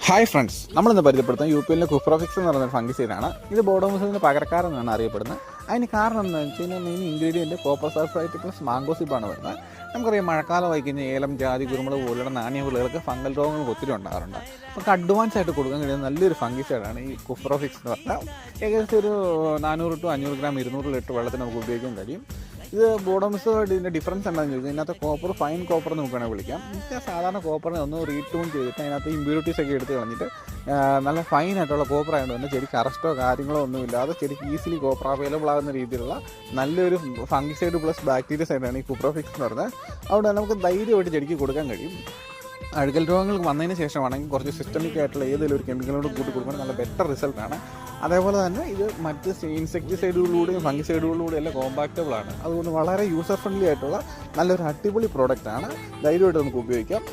Hi friends, നമ്മളിന്ന് പരിചയപ്പെടുത്തുന്നത് U P എല്ലിലെ കുഫ്രോഫിക്സ് എന്ന് പറയുന്ന ഫംഗിസൈഡാണ്. ഇത് ബോഡോമിസത്തിൻ്റെ പകരക്കാരെന്നാണ് അറിയപ്പെടുന്നത്. അതിന് കാരണം എന്താണെന്ന് വെച്ച് കഴിഞ്ഞാൽ main ingredient copper sulphate plus മാംഗോസിപ്പാണ് വരുന്നത്. നമുക്കറിയാം മഴക്കാലമായി കഴിഞ്ഞാൽ ഏലം, ജാതി, കുരുമുളക് പോലുള്ള നാണ്യവിളകൾക്ക് ഫംഗൽ രോഗങ്ങൾ ഒത്തിരി ഉണ്ടാകാറുണ്ട്. നമുക്ക് അഡ്വാൻസ് ആയിട്ട് കൊടുക്കാൻ കഴിയുന്ന നല്ലൊരു ഫംഗിസൈഡാണ് ഈ കുഫ്രോഫിക്സ് എന്ന് പറഞ്ഞാൽ. ഏകദേശം ഒരു 400 to 500 ഗ്രാം 200 ലിറ്റർ വെള്ളത്തിന് നമുക്ക് ഉപയോഗിക്കാൻ കഴിയും. ഇത് ബോഡോമിസമായിട്ട് ഇതിൻ്റെ ഡിഫറൻസ് എന്താണെന്ന് ചോദിച്ചാൽ ഇതിനകത്ത് കോപ്പർ ഫൈൻ കോപ്പർ നമുക്ക് വേണമെങ്കിൽ വിളിക്കാം. ഇത് സാധാരണ കോപ്പറിനെ ഒന്ന് റീട്യൂൺ ചെയ്തിട്ട് അതിനകത്ത് ഇമ്പ്യൂരിറ്റീസ് ഒക്കെ എടുത്ത് കളഞ്ഞിട്ട് നല്ല ഫൈനായിട്ടുള്ള കോപ്പർ ആയതുകൊണ്ട് തന്നെ ചെടിക്ക് അറസ്റ്റോ കാര്യങ്ങളോ ഒന്നുമില്ലാതെ ചെടിക്ക് ഈസിലി കോപ്പർ അവൈലബിൾ ആകുന്ന രീതിയിലുള്ള നല്ലൊരു ഫംഗിസൈഡ് പ്ലസ് ബാക്ടീരിയ സൈഡാണ് ഈ കുപ്രോഫിക്സ് എന്ന് പറയുന്നത്. അതുകൊണ്ട് നമുക്ക് ധൈര്യമായിട്ട് ചെടിക്ക് കൊടുക്കാൻ കഴിയും. അഴുകൽ രോഗങ്ങൾ വന്നതിന് ശേഷമാണെങ്കിൽ കുറച്ച് സിസ്റ്റമിക് ആയിട്ടുള്ള ഏതെങ്കിലും ഒരു കെമിക്കലോട് കൂട്ടി കൊടുക്കുമ്പോൾ നല്ല ബെറ്റർ റിസൾട്ടാണ്. അതേപോലെ തന്നെ ഇത് മറ്റ് ഇൻസെക്ടിസൈഡുകളിലൂടെയും ഫംഗിസൈഡുകളിലൂടെയും എല്ലാം കോമ്പാക്റ്റബിൾ ആണ്. അതുകൊണ്ട് വളരെ യൂസർ ഫ്രണ്ട്ലി ആയിട്ടുള്ള നല്ലൊരു അടിപൊളി പ്രോഡക്റ്റാണ്. ധൈര്യമായിട്ട് നമുക്ക് ഉപയോഗിക്കാം.